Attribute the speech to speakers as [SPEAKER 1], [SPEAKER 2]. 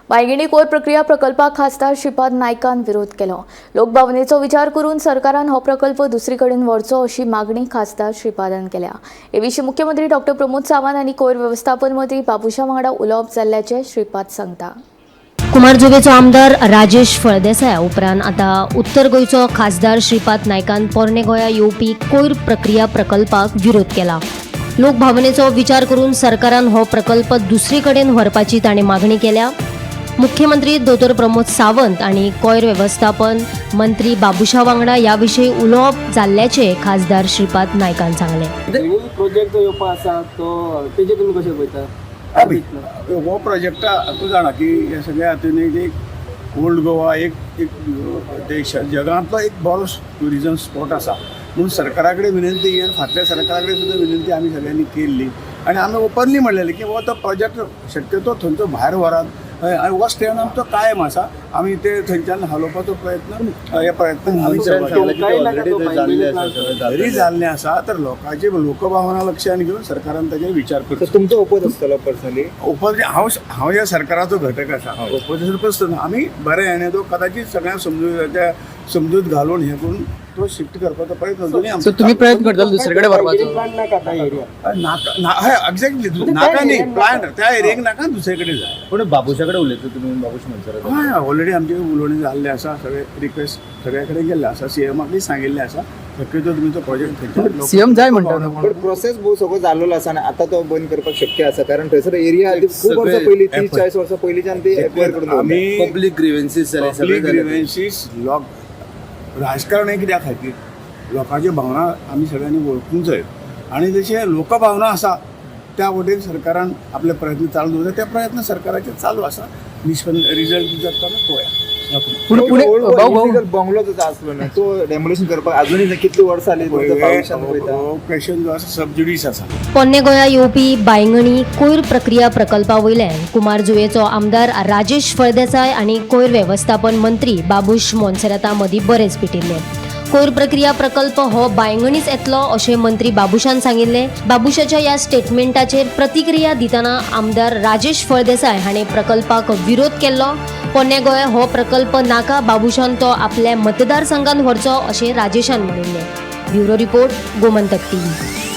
[SPEAKER 1] बायगिणी core प्रक्रिया प्रकल्पाक खासदार श्रीपाद नायकान विरोध केलो। लोकभावनेचो विचार करून सरकारान हो प्रकल्प दुसरीकडेन व्हरचो अशी मागणी खासदार श्रीपादान केल्या। हे विशीं मुख्यमंत्री डॉ. प्रमोद सावंत आनी कोयर व्यवस्थापन मंत्री बाबुशा वांगडा उलोवप जाल्ल्याचे श्रीपाद सांगता।
[SPEAKER 2] कुमारजुवेचो आमदार राजेश फळदेसाय उपरांत आता उत्तर गोंयचो खासदार श्रीपाद नायकान पोरणे गोंया येवपी कोयर प्रक्रिया प्रकल्पाक विरोध केला। लोकभावनेचो विचार करून सरकारान हो प्रकल्प दुसरी कडेन व्हरपाची ताणें मागणी केल्या। मुख्यमंत्री डॉ. प्रमोद सावंत आनी कोयर व्यवस्थापन मंत्री बाबुशा वांगडा ह्या विशीं उलोवप जाल्ल्याचे खासदार श्रीपाद नायकान सांगले।
[SPEAKER 3] प्रोजेक्ट जो येवपा आसा तो तेजे तुमी कशें पळयता?
[SPEAKER 4] हो प्रोजेक्ट तूं जाणा की हे सगळ्या हातून एक ओल्ड गोवा एक देश जगांतलो एक बरो ट्युरिजम स्पॉट आसा म्हणून सरकारा कडेन विनंती घेवन फाटल्या सरकारा कडेन सुद्दां विनंती आमी सगळ्यांनी केल्ली आनी आमी ओपनली म्हणलेलें की हो तो प्रोजेक्ट शक्यतो थंयचो भायर व्हरात आनी हो स्टँड आमचो कायम आसा आमी ते थंयच्यान हालोवपाचो प्रयत्न आमी जरी जाल्लें आसा तर लोकांची लोकभावना लक्षांत घेवन सरकारान ताचेर विचार करचो।
[SPEAKER 5] तुमचो ओपोज आसतलो पर्सनली?
[SPEAKER 4] ओपोज हांव ह्या सरकाराचो घटक आसा। ओपोजिशन पर्सन आमी बरे आनी तो कदाचित सगळ्यांक समजूत घालून हे करून तो शिफ्ट करपाचो प्रयत्न करूं।
[SPEAKER 3] तुम्ही प्रयत्न करताल दुसरे कडेन व्हरपाचो?
[SPEAKER 4] एक्झॅक्टली नाका न्ही प्लान त्या एरियेक नाका दुसरे कडेन जाय।
[SPEAKER 5] पण बाबूशा कडेन उलयता तुमी? बाबूश म्हणसर
[SPEAKER 4] हय ऑलरेडी आमचे उलोवणी जाल्ले आसा, सगळे रिक्वेस्ट सगळ्या कडेन गेल्ले आसा, सीएमाकय सांगिल्लें आसा शक्यतो तुमी तो प्रोजेक्ट थंयच्यान
[SPEAKER 3] सीएम जाय म्हणटा।
[SPEAKER 5] पण प्रोसेस भोव सगळो जाल्लो आसा आनी आतां तो बंद करपाक शक्य आसा कारण थंयसर एरिया खूब वर्सां पयलीं 30-40 वर्सां पयलींच्यान ते एक्वायर करून
[SPEAKER 4] आमी
[SPEAKER 6] पब्लीक ग्रीवेंसीस
[SPEAKER 4] राजकारण कित्या खातीर लोकांची भावना आमी सगळ्यांनी वळखूंक जाय आनी जशे लोकभावना आसा त्या वटेन सरकारान आपले प्रयत्न चालू दवरले। ते प्रयत्न सरकाराचे चालू आसा। रिजल्ट कितें जाता तो पळोवया।
[SPEAKER 5] बंगलो जो आसलो न्हय तो डेमोलिशन करपाक अजूनय कितली वर्सां जाली?
[SPEAKER 4] क्वेश्चन जो आसा सबजुडीस आसा।
[SPEAKER 2] पोरणे गोंया येवपी बायंगणी कोयर प्रक्रिया प्रकल्पा वयल्यान कुमारजुवेचो आमदार राजेश फळदेसाय आनी कोयर व्यवस्थापन मंत्री बाबूश मोन्सेराता मदीं बरेच पिटिल्ले। कोयर प्रक्रिया प्रकल्प हो बायंगणीच येतलो अशें मंत्री बाबुशान सांगिल्ले। बाबुशाच्या ह्या स्टेटमेंटाचेर प्रतिक्रिया दितना आमदार राजेश फळदेसाय हाणें प्रकल्पाक विरोध केल्लो। पोरणे गोंया हो प्रकल्प नाका, बाबुशान तो आपल्या मतदारसंघात व्हरचो अशें राजेशान म्हणिल्लें। Bureau report, Gomantak TV.